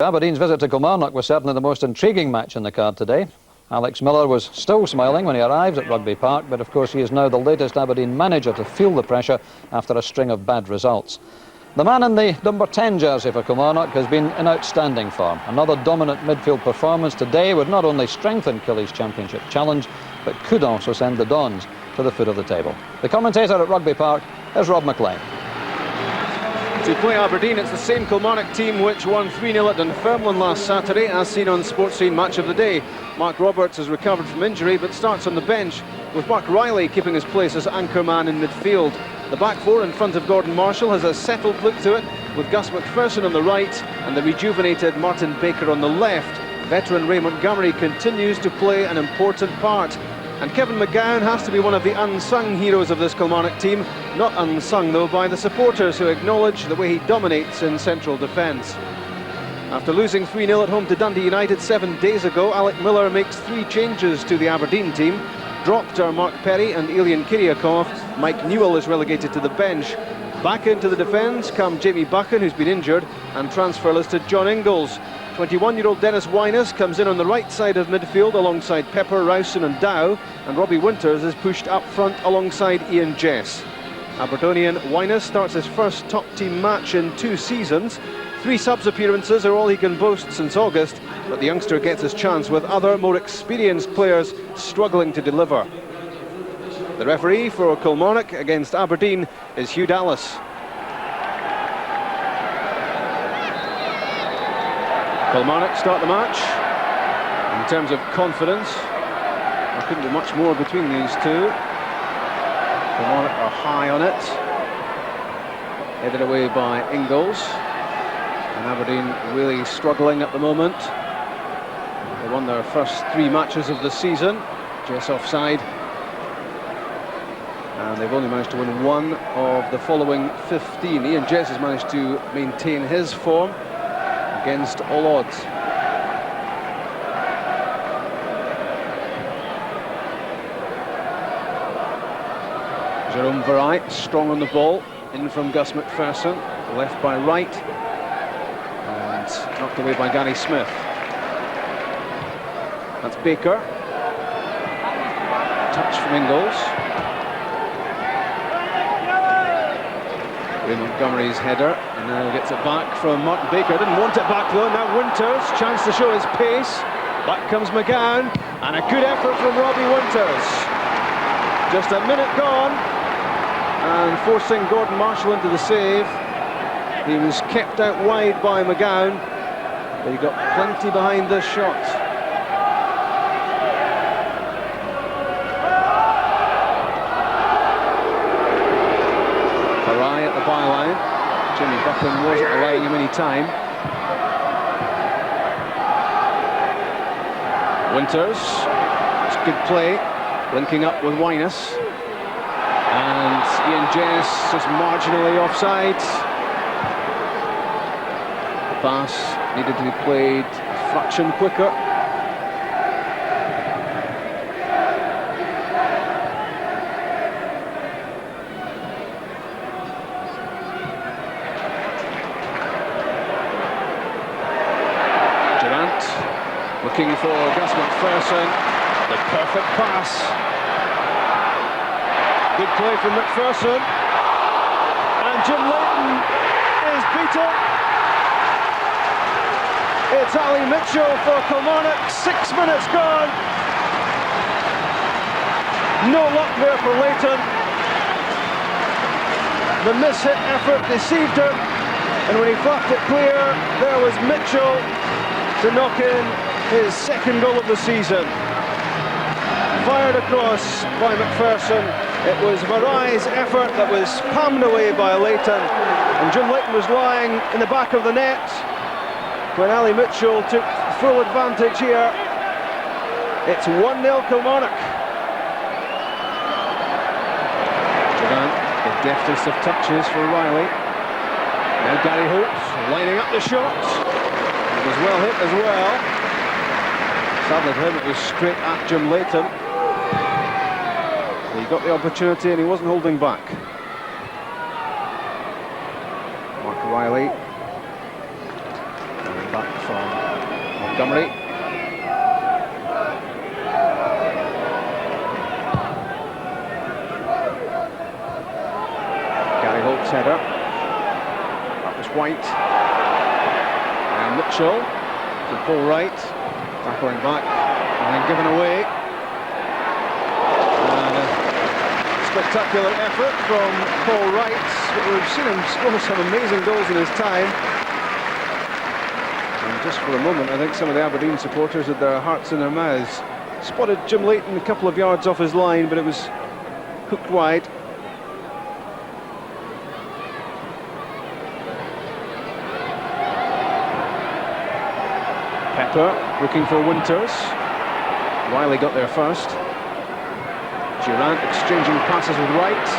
Aberdeen's visit to Kilmarnock was certainly the most intriguing match in the card today. Alex Miller was still smiling when he arrived at Rugby Park, but of course he is now the latest Aberdeen manager to feel the pressure after a string of bad results. The man in the number 10 jersey for Kilmarnock has been in outstanding form. Another dominant midfield performance today would not only strengthen Killie's championship challenge, but could also send the Dons to the foot of the table. The commentator at Rugby Park is Rob McLean. To play Aberdeen, it's the same Kilmarnock team which won 3-0 at Dunfermline last Saturday, as seen on Sports Scene Match of the Day. Mark Roberts has recovered from injury but starts on the bench, with Mark Reilly keeping his place as anchorman in midfield. The back four in front of Gordon Marshall has a settled look to it, with Gus MacPherson on the right and the rejuvenated Martin Baker on the left. Veteran Ray Montgomery continues to play an important part. And Kevin McGowne has to be one of the unsung heroes of this Kilmarnock team. Not unsung, though, by the supporters who acknowledge the way he dominates in central defence. After losing 3-0 at home to Dundee United 7 days ago, Alec Miller makes 3 changes to the Aberdeen team. Dropped are Mark Perry and Ilyan Kyriakov. Mike Newell is relegated to the bench. Back into the defence come Jamie Buchan, who's been injured, and transfer listed John Ingalls. 21-year-old Dennis Wyness comes in on the right side of midfield alongside Pepper, Rowson and Dow, and Robbie Winters is pushed up front alongside Ian Jess. Aberdonian Wyness starts his first top-team match in 2 seasons. 3 subs appearances are all he can boast since August, but the youngster gets his chance with other, more experienced players struggling to deliver. The referee for Kilmarnock against Aberdeen is Hugh Dallas. Kilmarnock start the match. In terms of confidence, there couldn't be much more between these two. Kilmarnock are high on it. Headed away by Ingalls. And Aberdeen really struggling at the moment. They won their first 3 matches of the season. Jess offside. And they've only managed to win 1 of the following 15. Ian Jess has managed to maintain his form against all odds. Jerome Vareille strong on the ball, in from Gus MacPherson, left by Wright, and knocked away by Gary Smith. That's Baker. Touch from Ingalls. Ray Montgomery's header, and now gets it back from Martin Baker. Didn't want it back though. Now Winters, chance to show his pace. Back comes McGowne, and a good effort from Robbie Winters. Just a minute gone, and forcing Gordon Marshall into the save. He was kept out wide by McGowne, but he got plenty behind this shot. At the byline, Jimmy Buchan wasn't allowing him any time. Winters, it's good play, linking up with Wyness, and Ian Jess just marginally offside. The pass needed to be played a fraction quicker. Looking for Gus MacPherson, the perfect pass. Good play from MacPherson, and Jim Leighton is beaten. It's Ali Mitchell for Kilmarnock, 6 minutes gone. No luck there for Leighton. The miss-hit effort deceived him, and when he flapped it clear, there was Mitchell to knock in his 2nd goal of the season. Fired across by MacPherson. It was Vareille's effort that was palmed away by Leighton, and Jim Leighton was lying in the back of the net when Ali Mitchell took full advantage here. It's 1-0 Kilmarnock. Durrant, the deftest of touches for Reilly. Now Gary Holt lining up the shot. It was well hit as well. Sadly for him, it was straight at Jim Leighton. He got the opportunity and he wasn't holding back. Mark Reilly. And back for Montgomery. Gary Holt's header. That was White. And Mitchell to Paul Wright. Tackling back and then given away. And a spectacular effort from Paul Wright. We've seen him score some amazing goals in his time. And just for a moment, I think some of the Aberdeen supporters had their hearts in their mouths. Spotted Jim Leighton a couple of yards off his line, but it was hooked wide. Pepper looking for Winters. Reilly got there first. Durrant exchanging passes with Wright.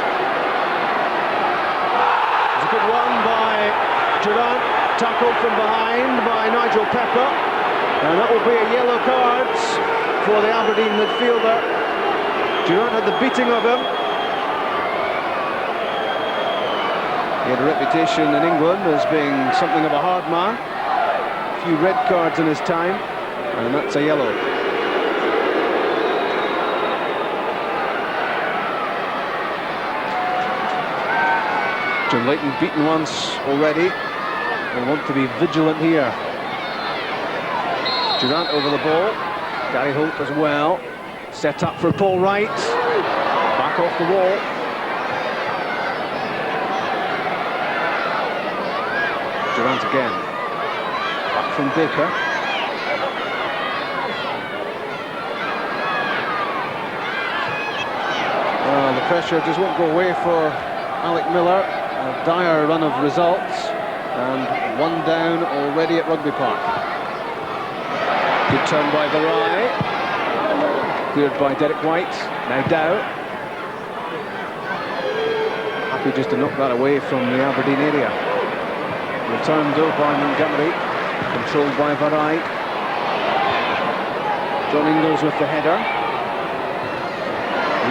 It's a good one by Durrant, tackled from behind by Nigel Pepper. And that will be a yellow card for the Aberdeen midfielder. Durrant had the beating of him. He had a reputation in England as being something of a hard man. A few red cards in his time, and that's a yellow. Jim Leighton beaten once already. Will want to be vigilant here. Durrant over the ball. Gary Holt as well. Set up for Paul Wright. Back off the wall. Durrant again. Back from Baker. Well, the pressure just won't go away for Alec Miller. A dire run of results, and one down already at Rugby Park. Good turn by Vareille. Cleared by Derek White. Now Dow. Happy just to knock that away from the Aberdeen area. Returned though by Montgomery. Controlled by Vareille. John Ingles with the header.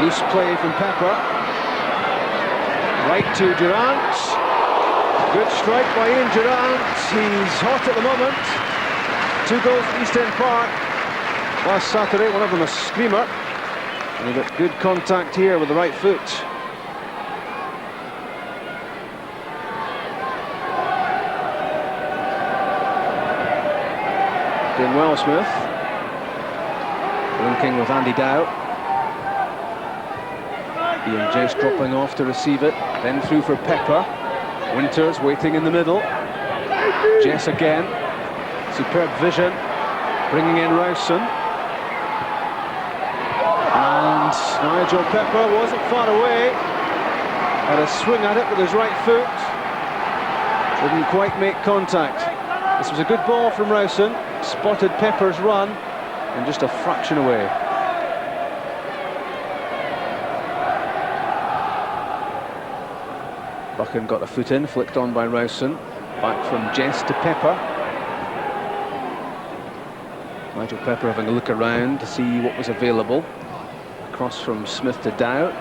Loose play from Pepper. Right to Durrant. Good strike by Ian Durrant. He's hot at the moment. 2 goals at East End Park last Saturday, one of them a screamer. And he got good contact here with the right foot. Doing well, Smith. Linking with Andy Dow. Ian Jess dropping off to receive it. Then through for Pepper. Winters waiting in the middle. Jess again. Superb vision. Bringing in Rowson. And Nigel Pepper wasn't far away. Had a swing at it with his right foot. Didn't quite make contact. This was a good ball from Rowson. Spotted Pepper's run and just a fraction away. Buchan got a foot in, flicked on by Rowson. Back from Jess to Pepper. Nigel Pepper having a look around to see what was available. Cross from Smith to Dow.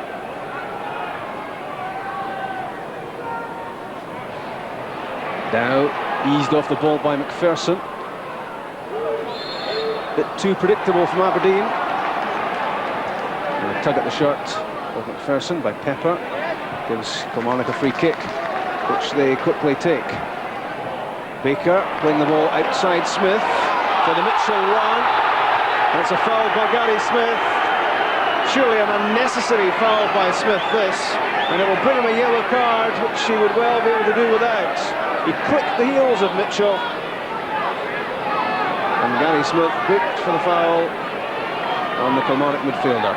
Dow eased off the ball by MacPherson. Bit too predictable from Aberdeen. And a tug at the shirt of MacPherson by Pepper. Gives Kilmarnock a free kick, which they quickly take. Baker playing the ball outside Smith for the Mitchell run. That's a foul by Gary Smith. Surely an unnecessary foul by Smith this, and it will bring him a yellow card, which he would well be able to do without. He clipped the heels of Mitchell, and Gary Smith booked for the foul on the Kilmarnock midfielder.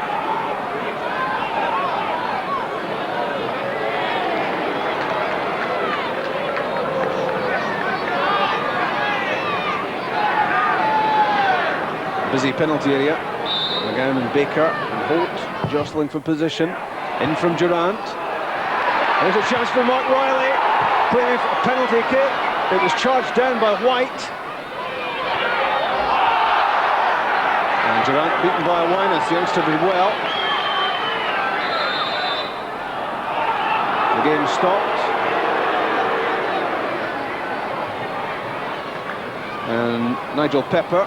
Busy penalty area. McGowne and Baker and Holt jostling for position. In from Durrant. There's a chance for Mark Reilly. Playing for a penalty kick. It was charged down by White. And Durrant beaten by Aquinas. The youngster did well. The game stopped. And Nigel Pepper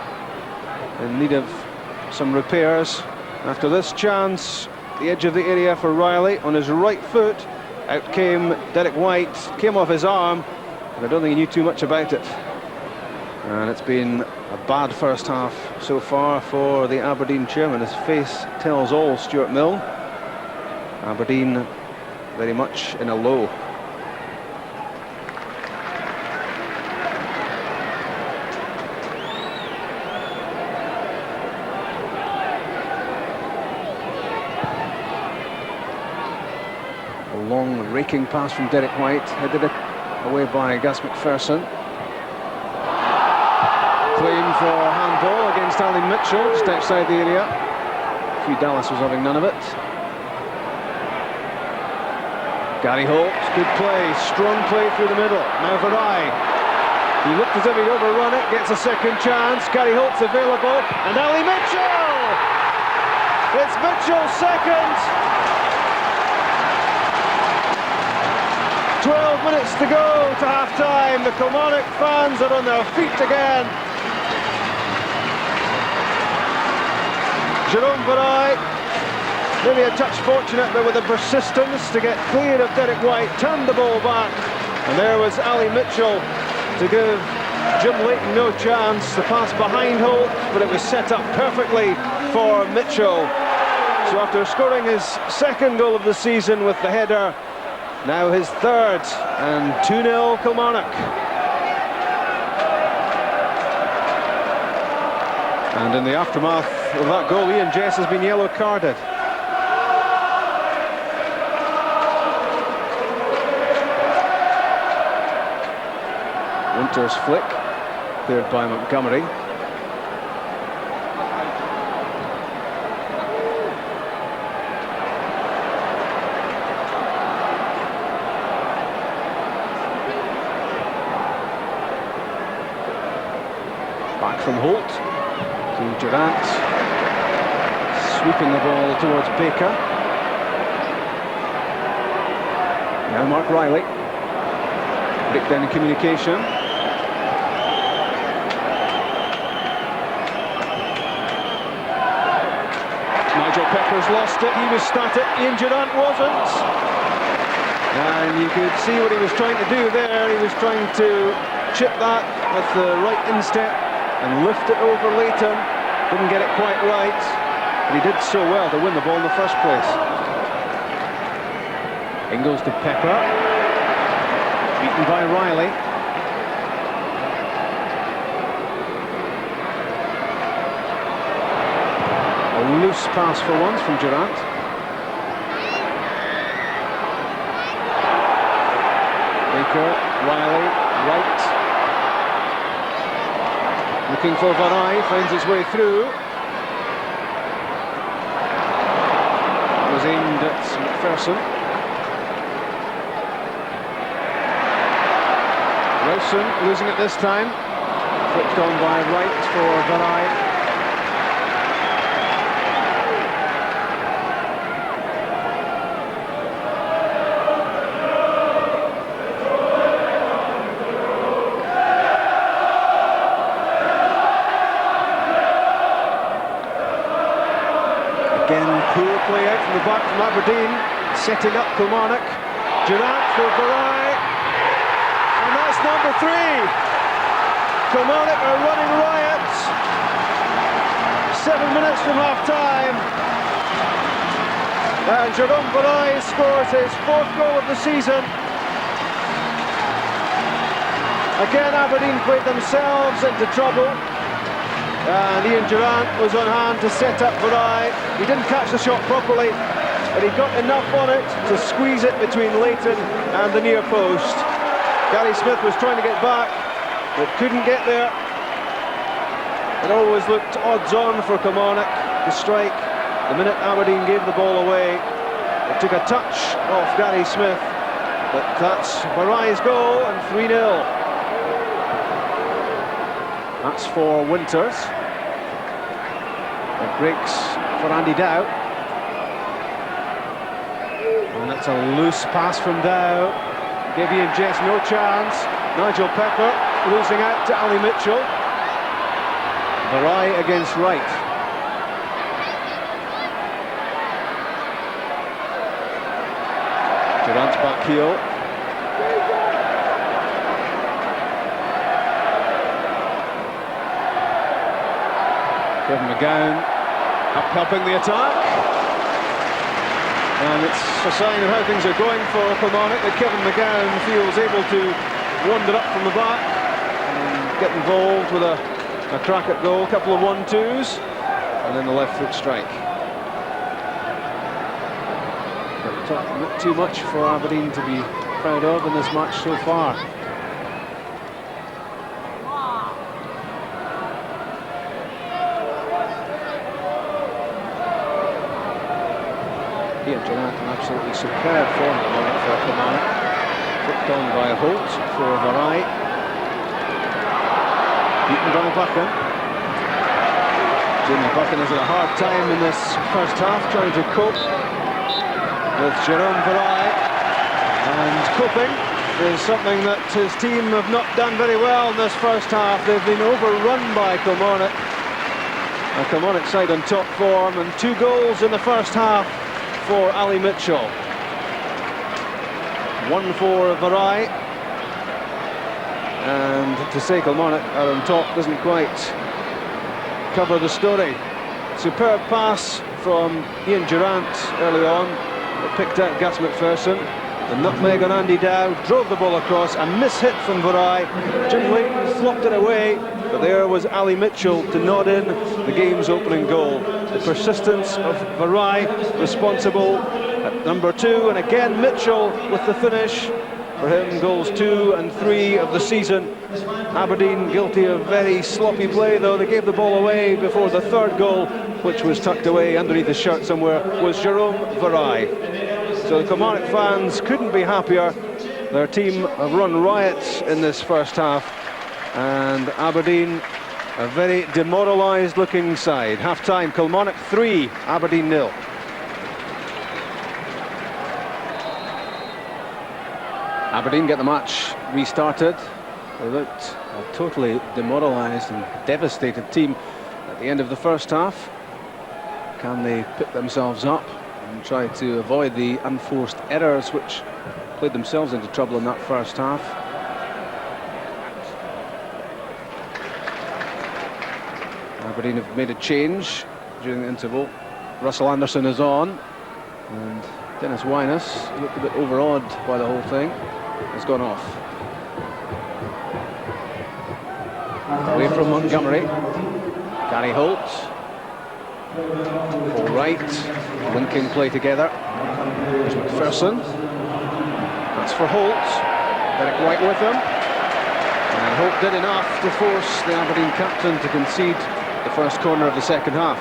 in need of some repairs. After this chance, the edge of the area for Reilly on his right foot. Out came Derek White, came off his arm, but I don't think he knew too much about it. And it's been a bad first half so far for the Aberdeen chairman. His face tells all, Stuart Mill. Aberdeen very much in a low. A long raking pass from Derek White, headed it away by Gus MacPherson. Claim for handball against Ali Mitchell, just outside the area. Hugh Dallas was having none of it. Gary Holt, good play, strong play through the middle. Now Vareille. He looked as if he'd overrun it, gets a second chance. Gary Holt's available, and Ali Mitchell! It's Mitchell's second. 12 minutes to go to half-time. The Kilmarnock fans are on their feet again. Jerome Vareille, maybe a touch fortunate, but with the persistence to get clear of Derek White, turned the ball back, and there was Ali Mitchell to give Jim Leighton no chance. The pass behind Holt, but it was set up perfectly for Mitchell. So after scoring his second goal of the season with the header, now his third, and 2-0 Kilmarnock. And in the aftermath of that goal, Ian Jess has been yellow carded. Winter's flick, cleared by Montgomery. Back from Holt to Durrant, sweeping the ball towards Baker. Now Mark Reilly, breakdown in communication. Nigel Pepper's lost it, he was static, Ian Durrant wasn't. And you could see what he was trying to do there. He was trying to chip that with the right instep and lift it over Leighton. Didn't get it quite right, but he did so well to win the ball in the first place. Ingles to Pepper, beaten by Reilly. A loose pass for once from Durrant. Baker, Reilly, Wright. Looking for Vareille, finds his way through. It was aimed at MacPherson. Wilson losing it this time. Flipped on by Wright for Vareille. Poor play out from the back from Aberdeen, setting up Kilmarnock. Durrant for Vareille, and that's number 3. Kilmarnock are running riot. 7 minutes from half-time, and Jerome Vareille scores his 4th goal of the season. Again, Aberdeen played themselves into trouble. And Ian Durrant was on hand to set up Vareille. He didn't catch the shot properly, but he got enough on it to squeeze it between Leighton and the near post. Gary Smith was trying to get back, but couldn't get there. It always looked odds-on for Kilmarnock to strike the minute Aberdeen gave the ball away. It took a touch off Gary Smith, but that's Vareille's goal, and 3-0. That's for Winters. It breaks for Andy Dow. And it's a loose pass from Dow. Gave Ian Jess no chance. Nigel Pepper losing out to Ali Mitchell. Vareille against Wright. Durrant back heel. Kevin McGowne up helping the attack. And it's a sign of how things are going for Kilmarnock that Kevin McGowne feels able to wander up from the back and get involved with a crack at goal, a couple of 1-2s, and then the left foot strike. But not too much for Aberdeen to be proud of in this match so far. Durrant, an absolutely superb form at the moment for Kilmarnock. Flicked on by Holt for Vareille. Beaten by Buchan. Jamie Buchan has had a hard time in this first half trying to cope with Jerome Vareille. And coping is something that his team have not done very well in this first half. They've been overrun by Kilmarnock. A Kilmarnock side on top form, and 2 goals in the first half for Ali Mitchell. 1 for Vareille, and to say Kilmarnock are on top doesn't quite cover the story. Superb pass from Ian Durrant early on. It picked out Gus MacPherson. The nutmeg on Andy Dow, drove the ball across, a mishit from Vareille. Jim Layton flopped it away, but there was Ali Mitchell to nod in the game's opening goal. The persistence of Vareille responsible at number 2, and again Mitchell with the finish. For him, goals 2 and 3 of the season. Aberdeen guilty of very sloppy play, though. They gave the ball away before the 3rd goal, which was tucked away underneath the shirt somewhere, was Jerome Vareille. So the Kilmarnock fans couldn't be happier. Their team have run riot in this first half, and Aberdeen a very demoralised looking side. Half-time, Kilmarnock 3, Aberdeen 0. Aberdeen get the match restarted. They looked a totally demoralised and devastated team at the end of the first half. Can they pick themselves up and try to avoid the unforced errors which played themselves into trouble in that first half? Aberdeen have made a change during the interval. Russell Anderson is on, and Dennis Wyness looked a bit overawed by the whole thing. Has gone off. Away from Montgomery. Gary Holt. All right. Linking play together. There's MacPherson. That's for Holt. Derek White with him. And Holt did enough to force the Aberdeen captain to concede the first corner of the second half.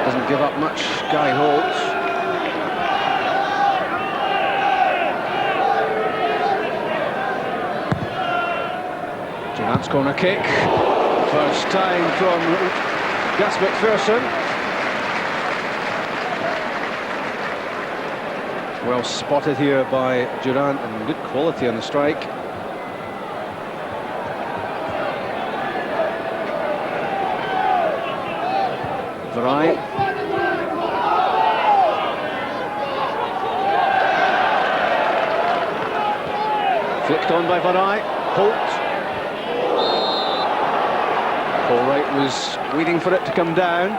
Doesn't give up much, Gary Holt. Durrant's corner kick. First time from Gus MacPherson. Well spotted here by Durrant, and good quality on the strike. Vareille. Flicked on by Vareille. Holt. All right, was waiting for it to come down.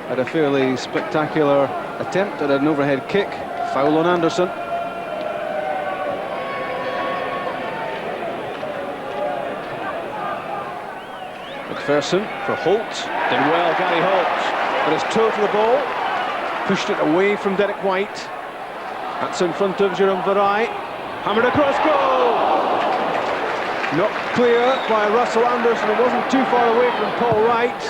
Had a fairly spectacular attempt at an overhead kick. Foul on Anderson. MacPherson for Holt. Did well, Gary Holt. Put his toe to the ball. Pushed it away from Derek White. That's in front of Jerome Vareille. Hammered across goal. Not clear by Russell Anderson. It wasn't too far away from Paul Wright.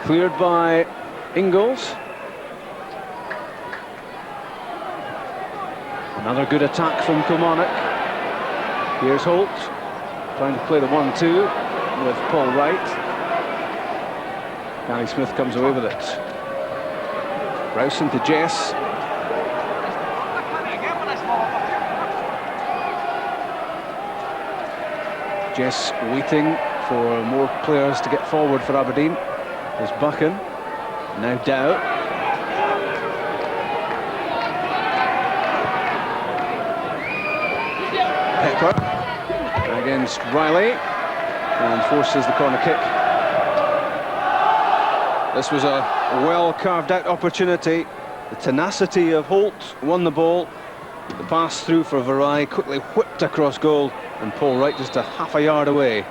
Cleared by Ingalls. Another good attack from Kilmarnock. Here's Holt, trying to play the 1-2 with Paul Wright. Danny Smith comes away with it. Rowson to Jess. Jess waiting for more players to get forward for Aberdeen. There's Buchan, now Dow. Pepper against Reilly and forces the corner kick. This was a well carved out opportunity. The tenacity of Holt won the ball. The pass through for Vareille, quickly whipped across goal, and Paul Wright just a half a yard away.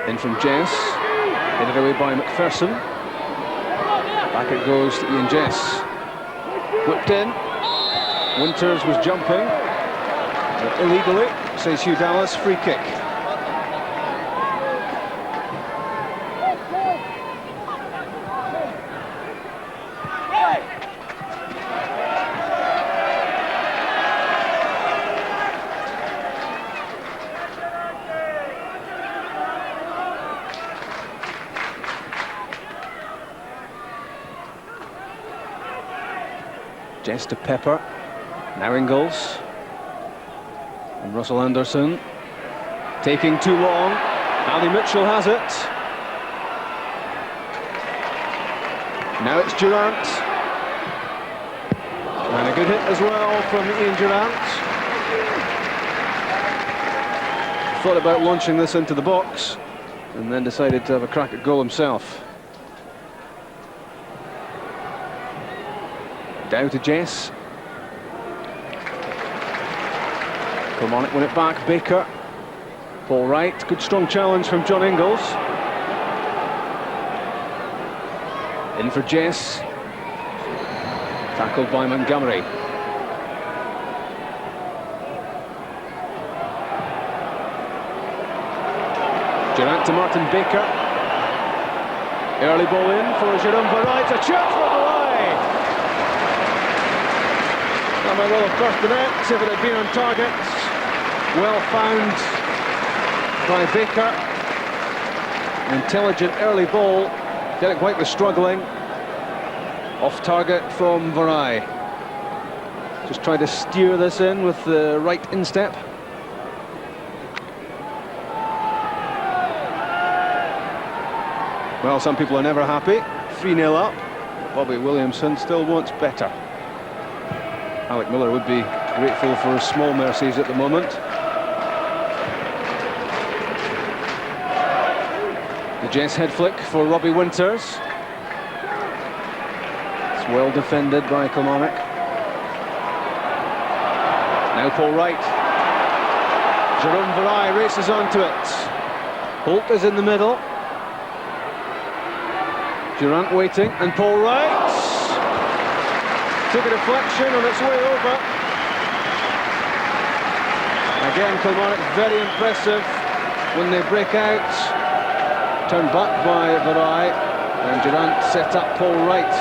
In from Jess, headed away by MacPherson. Back it goes to Ian Jess. Whipped in. Winters was jumping, but illegally, says Hugh Dallas, free kick. Jess to Pepper, now Ingalls, and Russell Anderson, taking too long. Ali Mitchell has it. Now it's Durrant, and a good hit as well from Ian Durrant. Thought about launching this into the box, and then decided to have a crack at goal himself. Down to Jess. Kilmarnock win it back. Baker. Paul Wright. Good strong challenge from John Ingalls. In for Jess. Tackled by Montgomery. Durrant to Martin Baker. Early ball in for Jerome Vareille. It's a chance for Vareille. That might well have burst the net if it had been on target. Well found by Baker. Intelligent early ball. Derek White was struggling. Off target from Vareille. Just tried to steer this in with the right instep. Well, some people are never happy. 3-0 up. Bobby Williamson still wants better. Alec Miller would be grateful for small mercies at the moment. The Jess head flick for Robbie Winters. It's well defended by Kilmarnock. Now Paul Wright. Jerome Vareille races onto it. Holt is in the middle. Durrant waiting, and Paul Wright took a deflection on its way over. Again, Kilmarnock very impressive when they break out. Turned back by Vareille, and Durrant set up Paul Wright.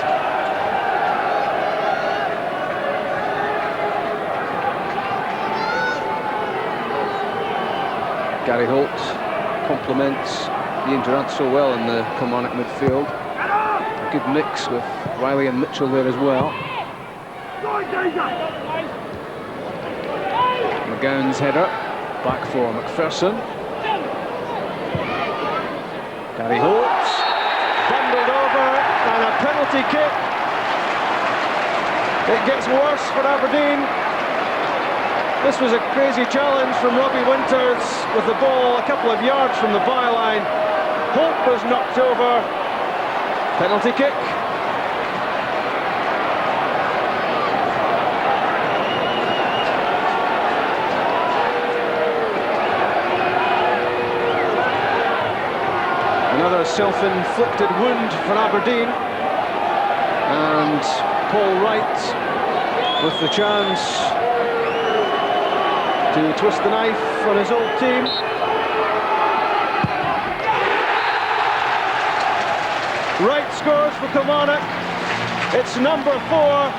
Gary Holt complements Ian Durrant so well in the Kilmarnock midfield. A good mix with Reilly and Mitchell there as well. McGowne's header, back for MacPherson. Gary Holt, bundled over, and a penalty kick. It gets worse for Aberdeen. This was a crazy challenge from Robbie Winters with the ball a couple of yards from the byline. Holt was knocked over. Penalty kick. Another self-inflicted wound for Aberdeen. And Paul Wright with the chance to twist the knife on his old team. Wright scores for Kilmarnock. It's number 4.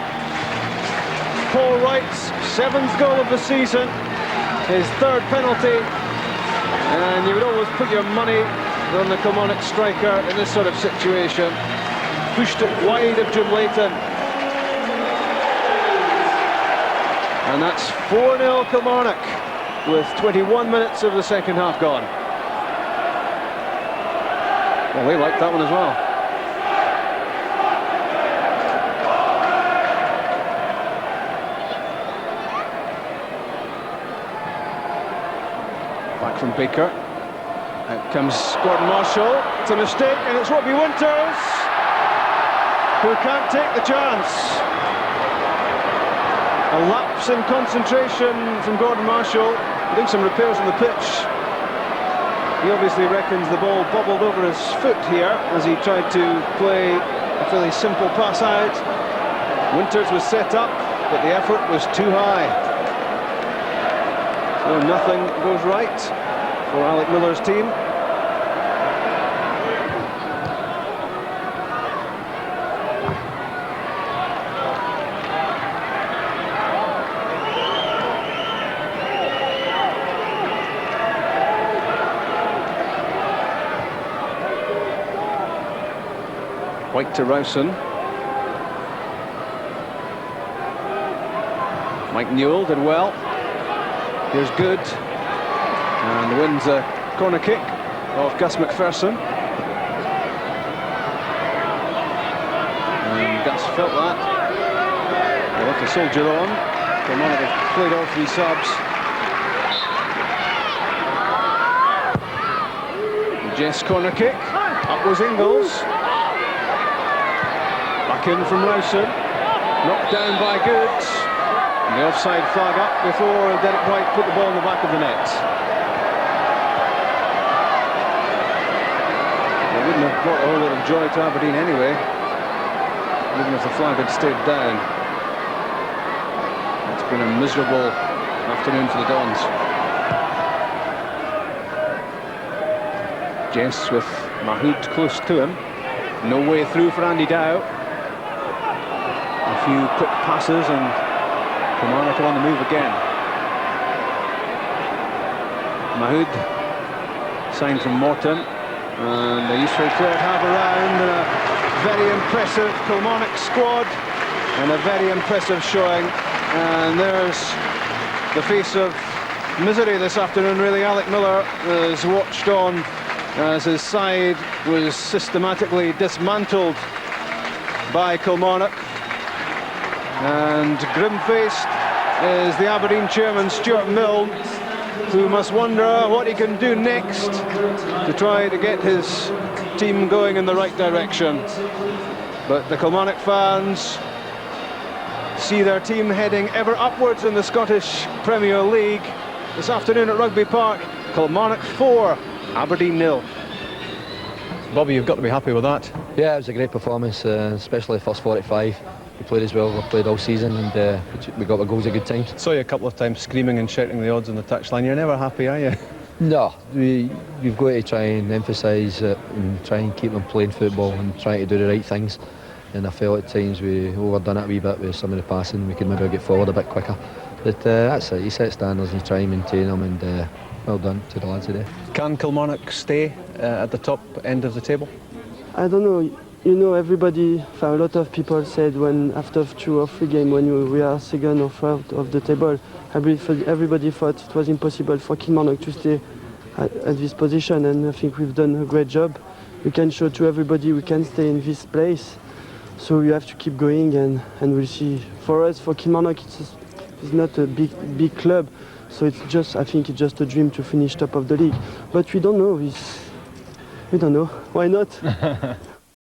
Paul Wright's 7th goal of the season. His 3rd penalty. And you would always put your money on the Kilmarnock striker in this sort of situation. Pushed it wide of Jim Leighton. And that's 4-0 Kilmarnock with 21 minutes of the second half gone. Well, they liked that one as well. Back from Baker. Out comes Gordon Marshall. It's a mistake, and it's Robbie Winters who can't take the chance. A lapse in concentration from Gordon Marshall, doing some repairs on the pitch. He obviously reckons the ball bobbled over his foot here as he tried to play a fairly simple pass out. Winters was set up, but the effort was too high. So nothing goes right for Alec Miller's team. White to Rowson. Mike Newell did well. Here's Good. And wins a corner kick of Gus MacPherson. And Gus felt that. They left a soldier on. Kilmarnock have played all 3 subs. Jess corner kick. Up was Ingles. Back in from Rowson. Knocked down by Good. And the offside flag up before Derek White put the ball in the back of the net. It wouldn't have brought a whole lot of joy to Aberdeen anyway, even if the flag had stayed down. It's been a miserable afternoon for the Dons. Jess with Mahood close to him. No way through for Andy Dow. A few quick passes and Kilmarnock are on the move again. Mahood, signed from Morton, and a useful third half around, and a very impressive Kilmarnock squad, and a very impressive showing. And there's the face of misery this afternoon, really. Alec Miller has watched on as his side was systematically dismantled by Kilmarnock. And grim-faced is the Aberdeen chairman, Stuart Milne, who must wonder what he can do next to try to get his team going in the right direction. But the Kilmarnock fans see their team heading ever upwards in the Scottish Premier League. This afternoon at Rugby Park, Kilmarnock 4, Aberdeen 0. Bobby, you've got to be happy with that. Yeah, it was a great performance, especially the first 45. We played as well, we played all season, and we got the goals at good times. Saw you a couple of times screaming and shouting the odds on the touchline. You're never happy, are you? No, we've got to try and emphasise it and try and keep them playing football and try to do the right things. And I felt at times we overdone it a wee bit with some of the passing. We could maybe get forward a bit quicker. But that's it, you set standards and you try and maintain them, and well done to the lads today. Can Kilmarnock stay at the top end of the table? I don't know. You know, everybody, a lot of people said when after 2 or 3 games when we are second or third of the table, everybody thought it was impossible for Kilmarnock to stay at this position, and I think we've done a great job. We can show to everybody we can stay in this place, so we have to keep going, and we'll see. For us, for Kilmarnock, it's not a big club, so it's just, I think it's just a dream to finish top of the league. But we don't know. We don't know. Why not?